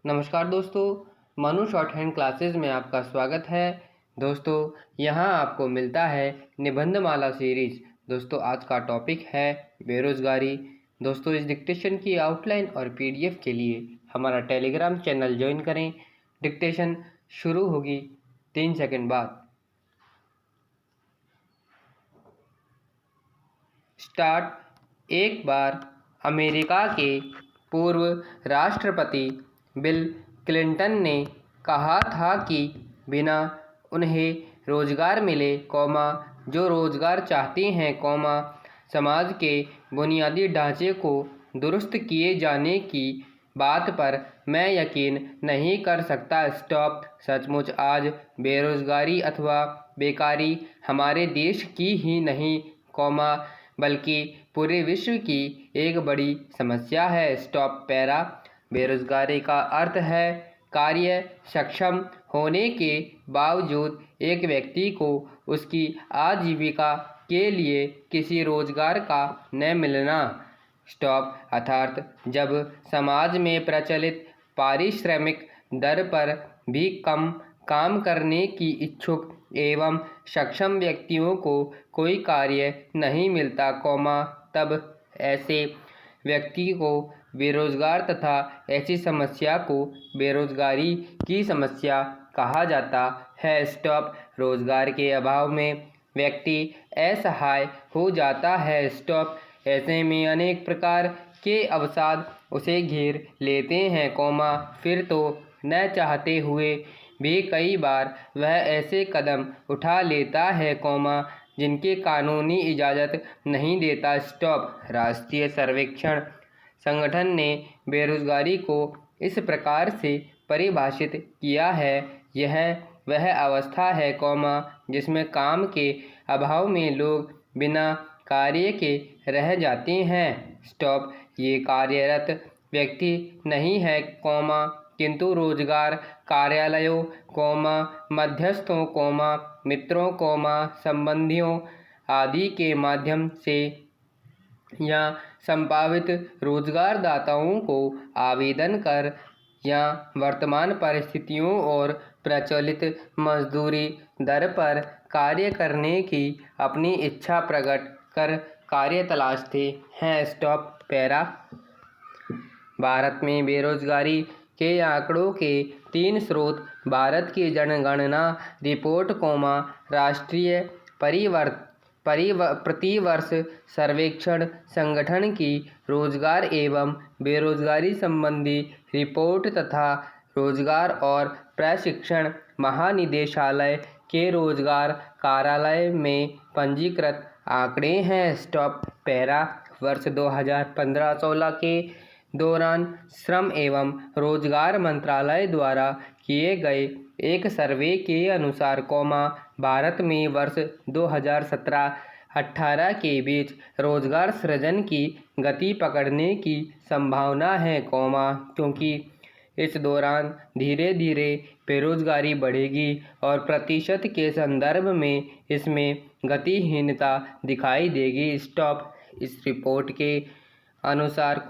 नमस्कार दोस्तों, Manu short hand classes में आपका स्वागत है। दोस्तों, यहाँ आपको मिलता है निबंधमाला सीरीज। दोस्तों, आज का टॉपिक है बेरोजगारी। दोस्तों, इस डिक्टेशन की आउटलाइन और पीडीएफ के लिए हमारा टेलीग्राम चैनल ज्वाइन करें। डिक्टेशन शुरू होगी 3 सेकंड बाद। स्टार्ट। एक बार अमेरिका के पूर्व राष्ट्रपति बिल क्लिंटन ने कहा था कि बिना उन्हें रोजगार मिले, जो रोजगार चाहते हैं, समाज के बुनियादी ढांचे को दुरुस्त किए जाने की बात पर मैं यकीन नहीं कर सकता। स्टॉप। सचमुच आज बेरोजगारी अथवा बेकारी हमारे देश की ही नहीं, बल्कि पूरे विश्व की एक बड़ी समस्या है। Stop para. बेरोजगारी का अर्थ है कार्य सक्षम होने के बावजूद एक व्यक्ति को उसकी आजीविका के लिए किसी रोजगार का न मिलना। स्टॉप अर्थात जब समाज में प्रचलित पारिश्रमिक दर पर भी कम काम करने की इच्छुक एवं सक्षम व्यक्तियों को कोई कार्य नहीं मिलता, तब ऐसे व्यक्ति को बेरोजगार तथा ऐसी समस्या को बेरोजगारी की समस्या कहा जाता है। स्टॉप। रोजगार के अभाव में व्यक्ति असहाय हो जाता है। स्टॉप। ऐसे में अनेक प्रकार के अवसाद उसे घेर लेते हैं, फिर तो न चाहते हुए भी कई बार वह ऐसे कदम उठा लेता है, जिनके कानूनी इजाज़त नहीं देता। स्टॉप। राष्ट्रीय सर्वेक्षण संगठन ने बेरोजगारी को इस प्रकार से परिभाषित किया है, यह वह अवस्था है, जिसमें काम के अभाव में लोग बिना कार्य के रह जाते हैं। स्टॉप। ये कार्यरत व्यक्ति नहीं है, किंतु रोजगार कार्यालयों, मध्यस्थों, मित्रों, संबंधियों आदि के माध्यम से या संभावित रोजगारदाताओं को आवेदन कर या वर्तमान परिस्थितियों और प्रचलित मजदूरी दर पर कार्य करने की अपनी इच्छा प्रकट कर कार्य तलाशते हैं। Stop para. भारत में बेरोजगारी के आंकड़ों के 3 स्रोत भारत की जनगणना रिपोर्ट, राष्ट्रीय प्रतिवर्ष सर्वेक्षण संगठन की रोजगार एवं बेरोजगारी संबंधी रिपोर्ट तथा रोजगार और प्रशिक्षण महानिदेशालय के रोजगार कार्यालय में पंजीकृत आंकड़े हैं। Stop para. वर्ष 2015-16 के दौरान श्रम एवं रोजगार मंत्रालय द्वारा किए गए एक सर्वे के अनुसार, भारत में वर्ष 2017-18 के बीच रोजगार सृजन की गति पकड़ने की संभावना है, क्योंकि इस दौरान धीरे धीरे बेरोजगारी बढ़ेगी और प्रतिशत के संदर्भ में इसमें गतिहीनता दिखाई देगी। स्टॉप। इस रिपोर्ट के अनुसार,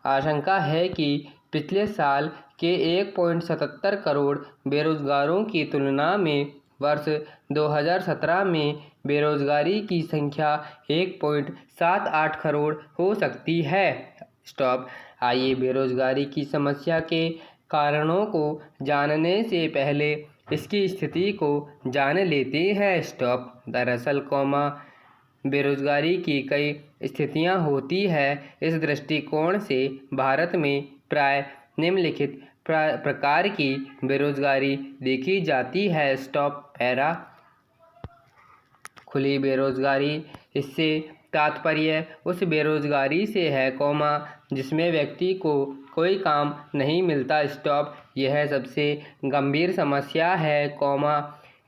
आशंका है कि पिछले साल के 1.77 करोड़ बेरोजगारों की तुलना में वर्ष 2017 में बेरोजगारी की संख्या 1.78 करोड़ हो सकती है। स्टॉप। आइए बेरोजगारी की समस्या के कारणों को जानने से पहले इसकी स्थिति को जान लेते हैं। स्टॉप। दरअसल, बेरोजगारी की कई स्थितियां होती है। इस दृष्टिकोण से भारत में प्राय निम्नलिखित प्रकार की बेरोजगारी देखी जाती है। Stop para. खुली बेरोजगारी। इससे तात्पर्य उस बेरोजगारी से है, जिसमें व्यक्ति को कोई काम नहीं मिलता। स्टॉप। यह सबसे गंभीर समस्या है,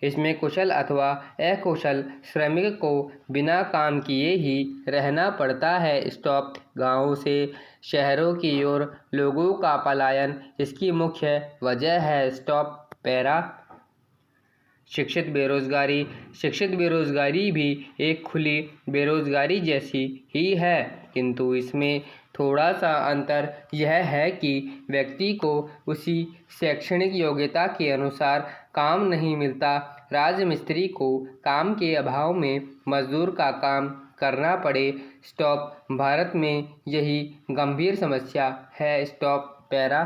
इसमें कुशल अथवा अकुशल श्रमिक को बिना काम किए ही रहना पड़ता है। स्टॉप। गांवों से शहरों की ओर लोगों का पलायन इसकी मुख्य वजह है। Stop para. शिक्षित बेरोजगारी। शिक्षित बेरोजगारी भी एक खुली बेरोजगारी जैसी ही है, किंतु इसमें थोड़ा सा अंतर यह है कि व्यक्ति को उसी शैक्षणिक योग्यता के अनुसार काम नहीं मिलता। राजमिस्त्री को काम के अभाव में मजदूर का काम करना पड़े। स्टॉप भारत में यही गंभीर समस्या है। Stop para.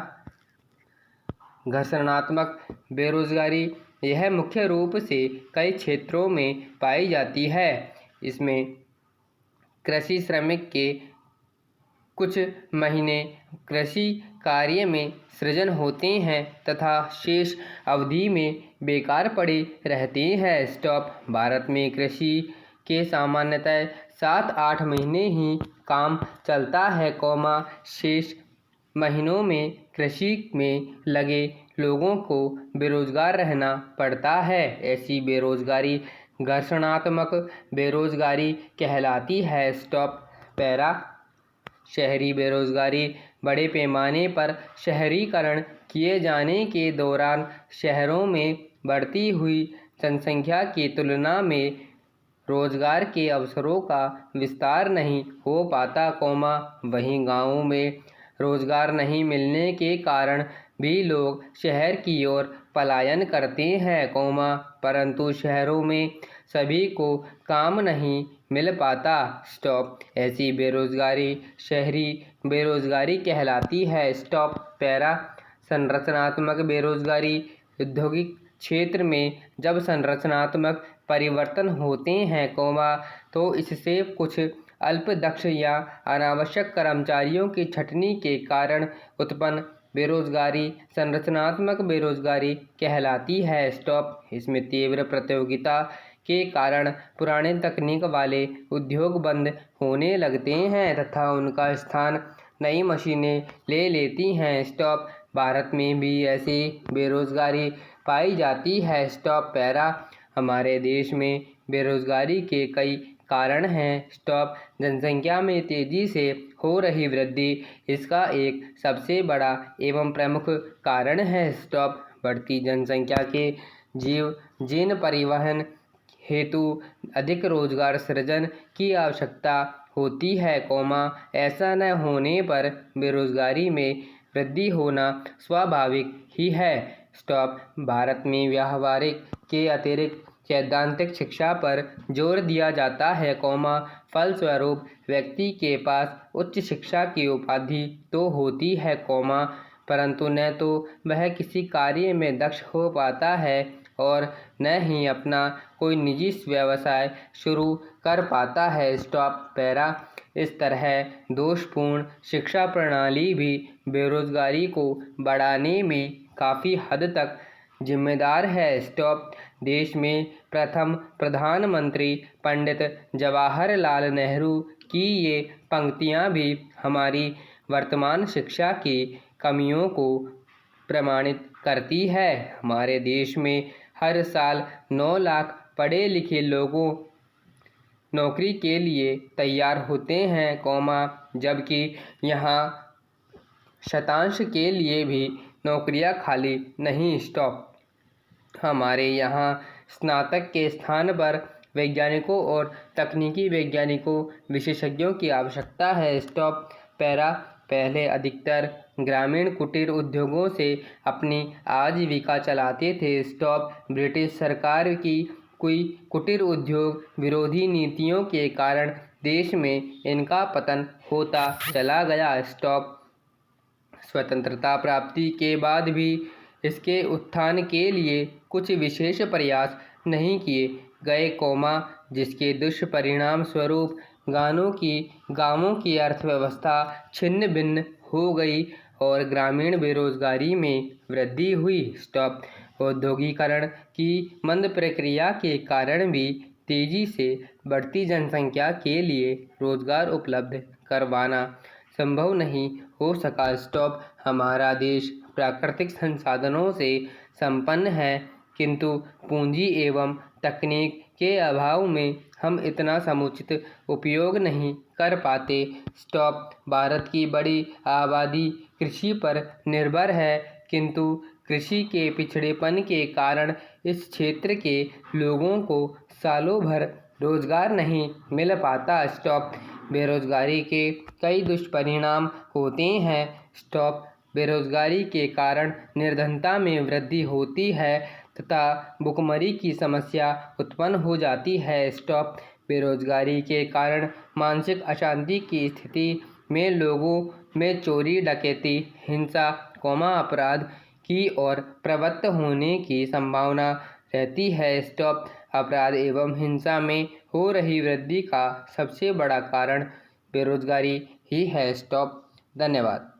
घर्षणात्मक बेरोजगारी यह मुख्य रूप से कई क्षेत्रों में पाई जाती है। इसमें कृषि श्रमिक के कुछ महीने कृषि कार्य में सृजन होते हैं तथा शेष अवधि में बेकार पड़े रहते हैं। स्टॉप भारत में कृषि के सामान्यतः 7-8 महीने ही काम चलता है, शेष महीनों में कृषि में लगे लोगों को बेरोजगार रहना पड़ता है। ऐसी बेरोजगारी घर्षणात्मक बेरोजगारी कहलाती है। Stop para. शहरी बेरोजगारी बड़े पैमाने पर शहरीकरण किए जाने के दौरान शहरों में बढ़ती हुई जनसंख्या की तुलना में रोजगार के अवसरों का विस्तार नहीं हो पाता, वहीं गांवों में रोजगार नहीं मिलने के कारण भी लोग शहर की ओर पलायन करते हैं, परंतु शहरों में सभी को काम नहीं मिल पाता। स्टॉप ऐसी बेरोजगारी शहरी बेरोजगारी कहलाती है। Stop para. संरचनात्मक बेरोजगारी औद्योगिक क्षेत्र में जब संरचनात्मक परिवर्तन होते हैं, तो इससे कुछ अल्पदक्ष या अनावश्यक कर्मचारियों की छंटनी के कारण उत्पन्न बेरोजगारी संरचनात्मक बेरोजगारी कहलाती है। स्टॉप इसमें तीव्र प्रतियोगिता के कारण पुराने तकनीक वाले उद्योग बंद होने लगते हैं तथा उनका स्थान नई मशीनें ले लेती हैं। स्टॉप भारत में भी ऐसी बेरोजगारी पाई जाती है। Stop para. हमारे देश में बेरोजगारी के कई कारण हैं। स्टॉप जनसंख्या में तेजी से हो रही वृद्धि इसका एक सबसे बड़ा एवं प्रमुख कारण है। स्टॉप बढ़ती जनसंख्या के जीवन परिवहन हेतु अधिक रोजगार सृजन की आवश्यकता होती है, ऐसा न होने पर बेरोजगारी में वृद्धि होना स्वाभाविक ही है। स्टॉप भारत में व्यावहारिक के अतिरिक्त सैद्धांतिक शिक्षा पर जोर दिया जाता है, फलस्वरूप व्यक्ति के पास उच्च शिक्षा की उपाधि तो होती है, परंतु न तो वह किसी कार्य में दक्ष हो पाता है और न ही अपना कोई निजी व्यवसाय शुरू कर पाता है। Stop para. इस तरह दोषपूर्ण शिक्षा प्रणाली भी बेरोजगारी को बढ़ाने में काफ़ी हद तक जिम्मेदार है। स्टॉप देश में प्रथम प्रधानमंत्री पंडित जवाहरलाल नेहरू की ये पंक्तियां भी हमारी वर्तमान शिक्षा की कमियों को प्रमाणित करती है। हमारे देश में हर साल 9 लाख पढ़े लिखे लोगों नौकरी के लिए तैयार होते हैं, जबकि यहाँ शतांश के लिए भी नौकरियां खाली नहीं। स्टॉप हमारे यहाँ स्नातक के स्थान पर वैज्ञानिकों और तकनीकी वैज्ञानिकों विशेषज्ञों की आवश्यकता है। Stop para. पहले अधिकतर ग्रामीण कुटीर उद्योगों से अपनी आजीविका चलाते थे। स्टॉप ब्रिटिश सरकार की कोई कुटीर उद्योग विरोधी नीतियों के कारण देश में इनका पतन होता चला गया। स्टॉप स्वतंत्रता प्राप्ति के बाद भी इसके उत्थान के लिए कुछ विशेष प्रयास नहीं किए गए, जिसके दुष्परिणाम स्वरूप गांवों की अर्थव्यवस्था छिन्न भिन्न हो गई और ग्रामीण बेरोजगारी में वृद्धि हुई। स्टॉप औद्योगिकरण की मंद प्रक्रिया के कारण भी तेजी से बढ़ती जनसंख्या के लिए रोजगार उपलब्ध करवाना संभव नहीं हो सका। स्टॉप हमारा देश प्राकृतिक संसाधनों से संपन्न है, किंतु पूंजी एवं तकनीक के अभाव में हम इतना समुचित उपयोग नहीं कर पाते। स्टॉप भारत की बड़ी आबादी कृषि पर निर्भर है, किंतु कृषि के पिछड़ेपन के कारण इस क्षेत्र के लोगों को सालों भर रोजगार नहीं मिल पाता। स्टॉप बेरोजगारी के कई दुष्परिणाम होते हैं। स्टॉप बेरोजगारी के कारण निर्धनता में वृद्धि होती है तथा भुखमरी की समस्या उत्पन्न हो जाती है। स्टॉप बेरोजगारी के कारण मानसिक अशांति की स्थिति में लोगों में चोरी, डकैती, हिंसा, अपराध की ओर प्रवृत्त होने की संभावना रहती है। स्टॉप अपराध एवं हिंसा में हो रही वृद्धि का सबसे बड़ा कारण बेरोजगारी ही है। स्टॉप। धन्यवाद।